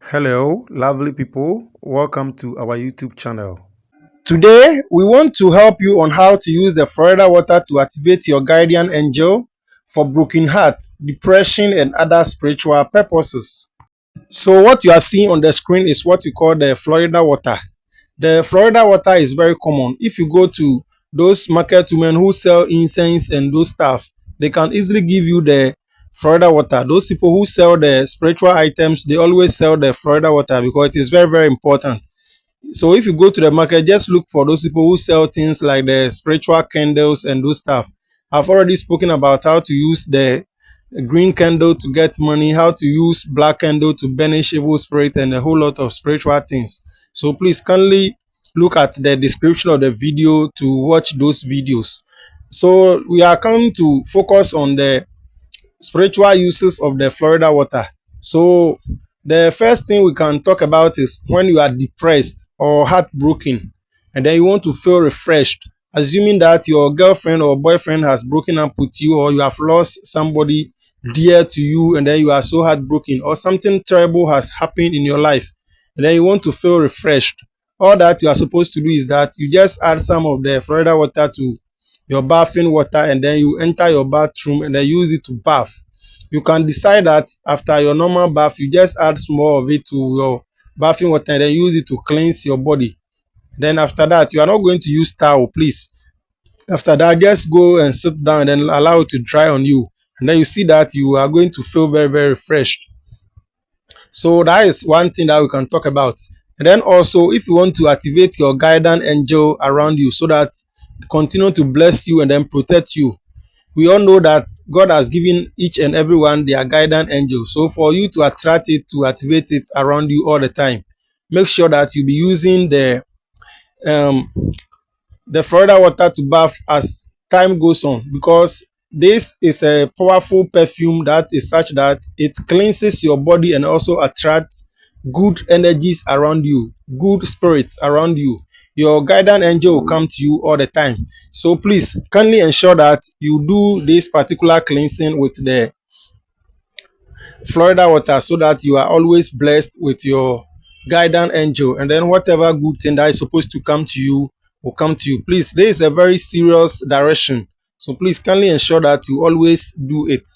Hello, lovely people. Welcome to our YouTube channel. Today, we want to help you on how to use the Florida water to activate your guardian angel for broken heart, depression, and other spiritual purposes. So, what you are seeing on the screen is what we call the Florida water. The Florida water is very common. If you go to those market women who sell incense and those stuff, they can easily give you the Florida water. Those people who sell the spiritual items, they always sell the Florida water because it is very, very important. So if you go to the market, just look for those people who sell things like the spiritual candles and those stuff. I've already spoken about how to use the green candle to get money, how to use black candle to banish evil spirit, and a whole lot of spiritual things. So please kindly look at the description of the video to watch those videos. So we are coming to focus on the spiritual uses of the Florida water. So the first thing we can talk about is when you are depressed or heartbroken and then you want to feel refreshed, assuming that your girlfriend or boyfriend has broken up with you, or you have lost somebody dear to you and then you are so heartbroken, or something terrible has happened in your life and then you want to feel refreshed. All that you are supposed to do is that you just add some of the Florida water to your bathing water and then you enter your bathroom and then use it to bath. You can decide that after your normal bath, you just add some more of it to your bathing water and then use it to cleanse your body. Then after that, you are not going to use towel, please. After that, just go and sit down and then allow it to dry on you. And then you see that you are going to feel very, very refreshed. So that is one thing that we can talk about. And then also, if you want to activate your guardian angel around you so that continue to bless you and then protect you, we all know that God has given each and everyone their guardian angel. So for you to attract it, to activate it around you all the time, make sure that you be using um the Florida water to bath as time goes on, because this is a powerful perfume that is such that it cleanses your body and also attracts good energies around you, good spirits around you. Your guardian angel will come to you all the time. So please kindly ensure that you do this particular cleansing with the Florida water so that you are always blessed with your guardian angel, and then whatever good thing that is supposed to come to you will come to you. Please, there is a very serious direction. So please kindly ensure that you always do it.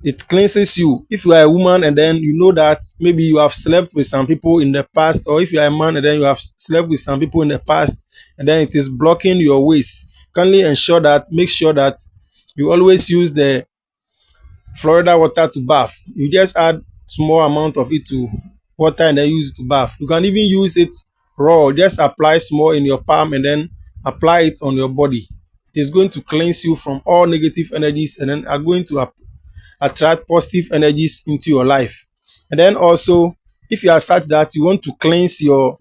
It cleanses you. If you are a woman and then you know that maybe you have slept with some people in the past, or if you are a man and then you have slept with some people in the past and then it is blocking your ways, kindly ensure that, make sure that you always use the Florida water to bath. You just add small amount of it to water and then use it to bath. You can even use it raw. Just apply small in your palm and then apply it on your body. It is going to cleanse you from all negative energies and then are going to attract positive energies into your life. And then also, if you are such that you want to cleanse your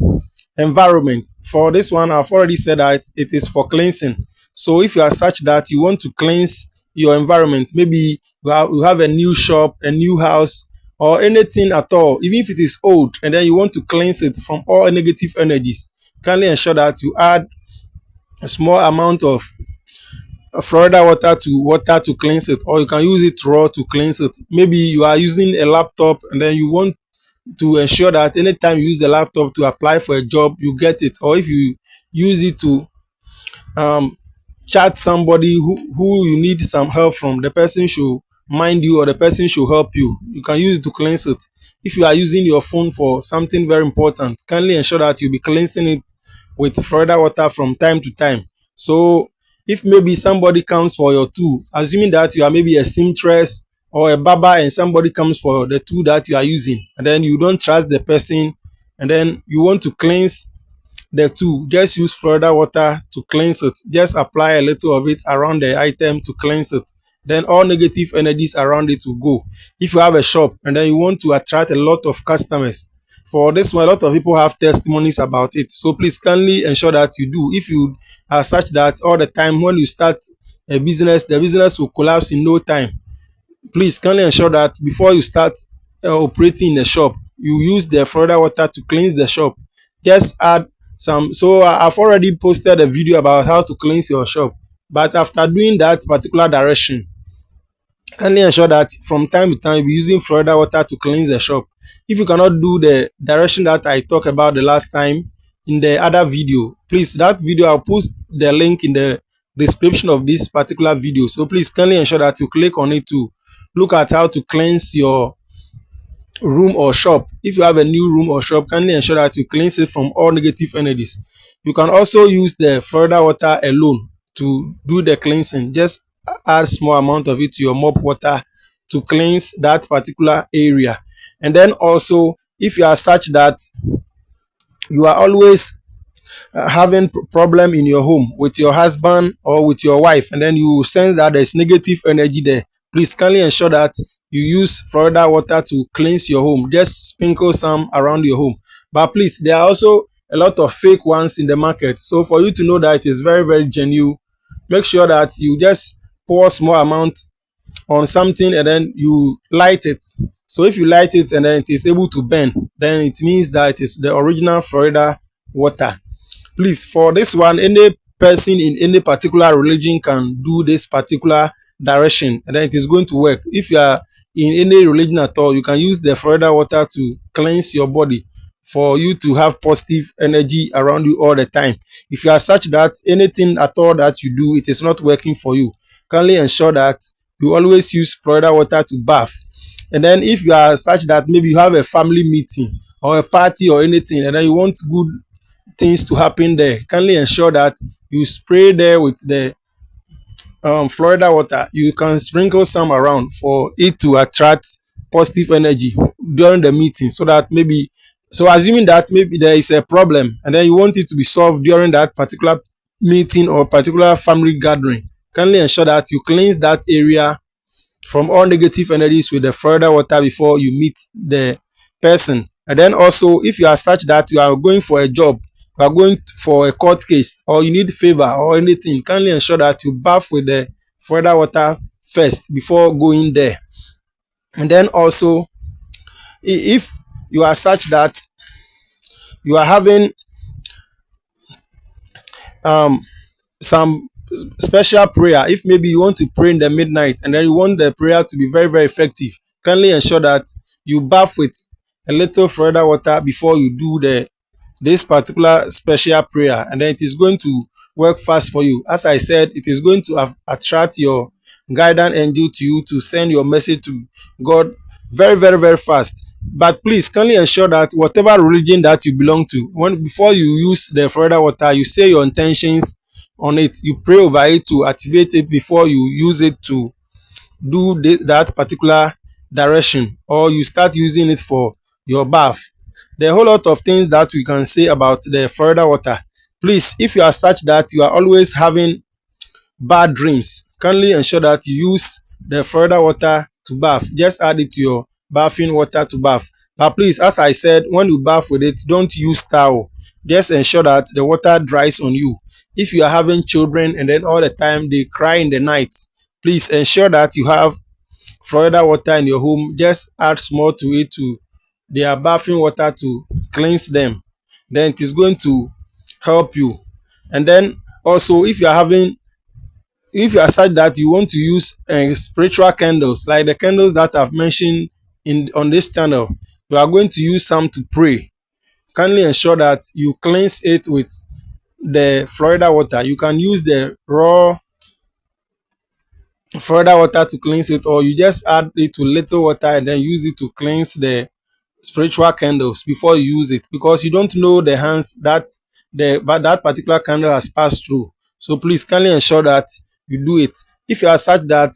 environment, for this one I've already said that it is for cleansing. So if you are such that you want to cleanse your environment, maybe you have a new shop, a new house, or anything at all, even if it is old, and then you want to cleanse it from all negative energies, kindly ensure that you add a small amount of Florida water to cleanse it, or you can use it raw to cleanse it. Maybe you are using a laptop and then you want to ensure that anytime you use the laptop to apply for a job, you get it. Or if you use it to um chat somebody who you need some help from, the person should mind you or the person should help you, you can use it to cleanse it. If you are using your phone for something very important, kindly ensure that you be cleansing it with Florida water from time to time. So if maybe somebody comes for your tool, assuming that you are maybe a seamstress or a barber, and somebody comes for the tool that you are using and then you don't trust the person and then you want to cleanse the tool, just use Florida water to cleanse it. Just apply a little of it around the item to cleanse it. Then all negative energies around it will go. If you have a shop and then you want to attract a lot of customers, for this one, a lot of people have testimonies about it. So please kindly ensure that you do. If you are such that all the time when you start a business, the business will collapse in no time, please kindly ensure that before you start operating in the shop, you use the Florida water to cleanse the shop. Just add some. So I've already posted a video about how to cleanse your shop, but after doing that particular direction, kindly ensure that from time to time you be using Florida water to cleanse the shop. if you cannot do the direction that I talked about the last time in the other video, please, that video I'll put the link in the description of this particular video. So please kindly ensure that you click on it to look at how to cleanse your room or shop. If you have a new room or shop, kindly ensure that you cleanse it from all negative energies. You can also use the Florida water alone to do the cleansing. Just add small amount of it to your mop water to cleanse that particular area. And then also, if you are such that you are always having problem in your home with your husband or with your wife, and then you sense that there's negative energy there, please kindly ensure that you use Florida water to cleanse your home. Just sprinkle some around your home, but please, there are also a lot of fake ones in the market. So for you to know that it is very, very genuine, make sure that you just pour small amount on something and then you light it. So if you light it and then it is able to burn, then it means that it is the original Florida water. Please, for this one, any person in any particular religion can do this particular direction and then it is going to work. If you are in any religion at all, you can use the Florida water to cleanse your body for you to have positive energy around you all the time. If you are such that anything at all that you do, it is not working for you, kindly ensure that you always use Florida water to bath. And then if you are such that maybe you have a family meeting or a party or anything and then you want good things to happen there, kindly ensure that you spray there with the Florida water. You can sprinkle some around for it to attract positive energy during the meeting, so that maybe, so assuming that maybe there is a problem and then you want it to be solved during that particular meeting or particular family gathering, kindly ensure that you cleanse that area from all negative energies with the Florida water before you meet the person. And then also, if you are such that you are going for a job, you are going for a court case, or you need favor or anything, kindly ensure that you bath with the Florida water first before going there. And then also, if you are such that you are having some special prayer, if maybe you want to pray in the midnight and then you want the prayer to be very, very effective, kindly ensure that you bath with a little Florida water before you do this particular special prayer, and then it is going to work fast for you. As I said, it is going to attract your guidance angel to you to send your message to God very, very, very fast. But please kindly ensure that whatever religion that you belong to, when before you use the Florida water, you say your intentions on it, you pray over it to activate it before you use it to do that particular direction, or you start using it for your bath. There are a whole lot of things that we can say about the Florida water. Please, if you are such that you are always having bad dreams, kindly ensure that you use the Florida water to bath. Just add it to your bathing water to bath. But please, as I said, when you bath with it, don't use towel. Just ensure that the water dries on you. If you are having children and then all the time they cry in the night, please ensure that you have Florida water in your home. Just add small to it to their bathing water to cleanse them. Then it is going to help you. And then also, if you are such that you want to use spiritual candles like the candles that I've mentioned on this channel, you are going to use some to pray. Kindly ensure that you cleanse it with the Florida water. You can use the raw Florida water to cleanse it, or you just add it to little water and then use it to cleanse the spiritual candles before you use it, because you don't know the hands that that particular candle has passed through. So please kindly ensure that you do it. If you are such that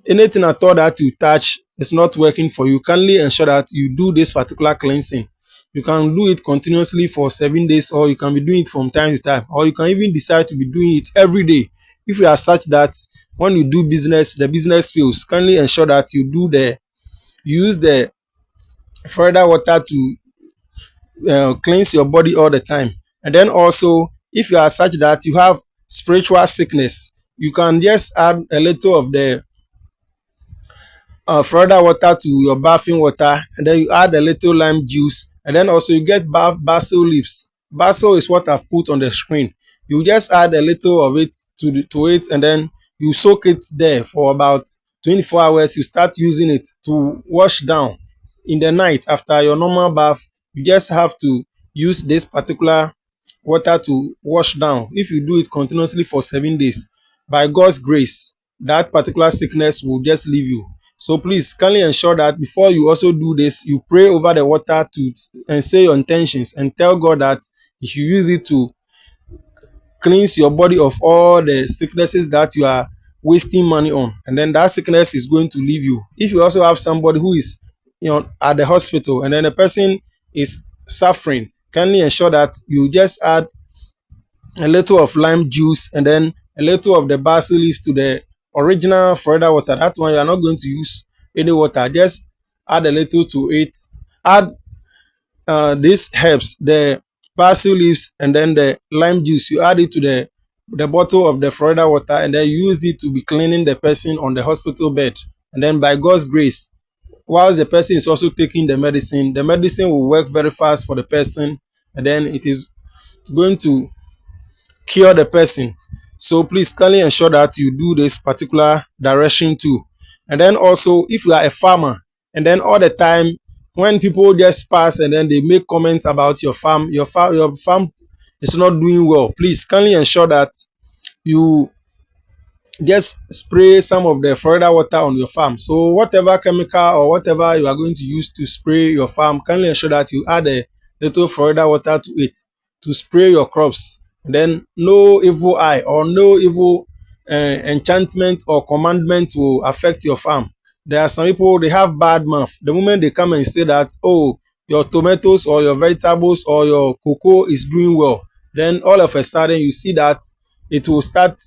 anything at all that you touch is not working for you, kindly ensure that you do this particular cleansing. You can do it continuously for 7 days, or you can be doing it from time to time, or you can even decide to be doing it every day. If you are such that when you do business, the business fails, kindly ensure that you use the Florida water to cleanse your body all the time. And then also, if you are such that you have spiritual sickness, you can just add a little of the Florida water to your bathing water, and then you add a little lime juice, and then also you get basil leaves. Basil is what I've put on the screen. You just add a little of it to it, and then you soak it there for about 24 hours. You start using it to wash down in the night after your normal bath, you just have to use this particular water to wash down. If you do it continuously for 7 days, by God's grace, that particular sickness will just leave you. So please kindly ensure that before you also do this, you pray over the water to and say your intentions and tell God that if you use it to cleanse your body of all the sicknesses that you are wasting money on, and then that sickness is going to leave you. If you also have somebody who is, at the hospital, and then the person is suffering, kindly ensure that you just add a little of lime juice and then a little of the basil leaves to the original Florida water. That one you are not going to use any water, just add a little to it. Add these herbs, the basil leaves and then the lime juice. You add it to the bottle of the Florida water, and then you use it to be cleaning the person on the hospital bed. And then by God's grace, whilst the person is also taking the medicine will work very fast for the person, and then it is going to cure the person. So please kindly ensure that you do this particular direction too. And then also, if you are a farmer, and then all the time when people just pass and then they make comments about your farm is not doing well, please kindly ensure that you just spray some of the Florida water on your farm. So whatever chemical or whatever you are going to use to spray your farm, kindly ensure that you add a little Florida water to it to spray your crops. And then no evil eye or no evil enchantment or commandment will affect your farm. There are some people, they have bad mouth. The moment they come and say that, oh, your tomatoes or your vegetables or your cocoa is doing well, then all of a sudden you see that it will start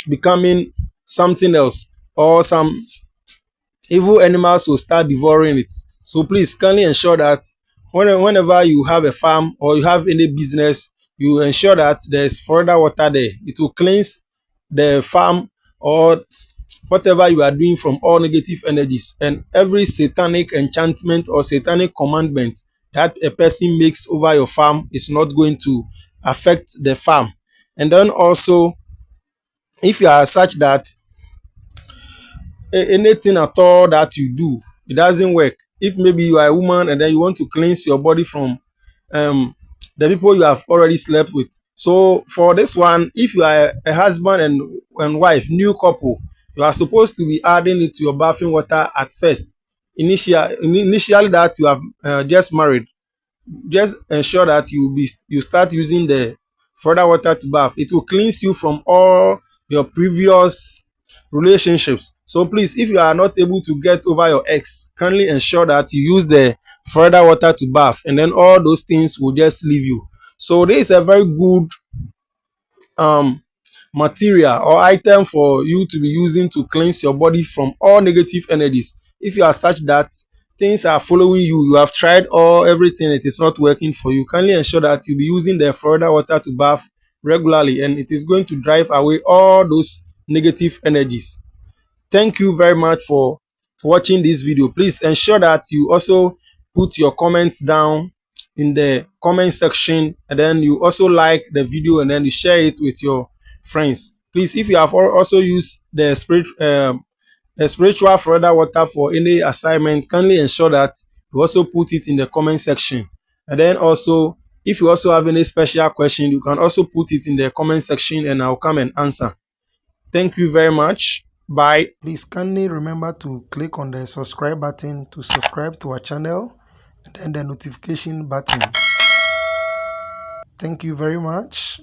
becoming something else, or some evil animals will start devouring it. So please kindly ensure that whenever you have a farm or you have any business, you ensure that there's Florida water there. It will cleanse the farm or whatever you are doing from all negative energies, and every satanic enchantment or satanic commandment that a person makes over your farm is not going to affect the farm. And then also, if you are such that anything at all that you do, it doesn't work. If maybe you are a woman and then you want to cleanse your body from um the people you have already slept with. So for this one, if you are a husband and wife, new couple, you are supposed to be adding it to your bathing water at first. Initially that you have just married, just ensure that you start using the further water to bath. It will cleanse you from all your previous relationships. So please, if you are not able to get over your ex, kindly ensure that you use the further water to bath, and then all those things will just leave you. So this is a very good um material or item for you to be using to cleanse your body from all negative energies. If you are such that things are following you, you have tried all everything, it is not working for you, kindly ensure that you be using the Florida water to bath regularly, and it is going to drive away all those negative energies. Thank you very much for watching this video. Please ensure that you also put your comments down in the comment section, and then you also like the video and then you share it with your friends. Please, if you have also used the spiritual Florida water for any assignment, kindly ensure that you also put it in the comment section. And then also, if you also have any special question, you can also put it in the comment section and I'll come and answer. Thank you very much. Bye. Please kindly remember to click on the subscribe button to subscribe to our channel, and then the notification button. Thank you very much.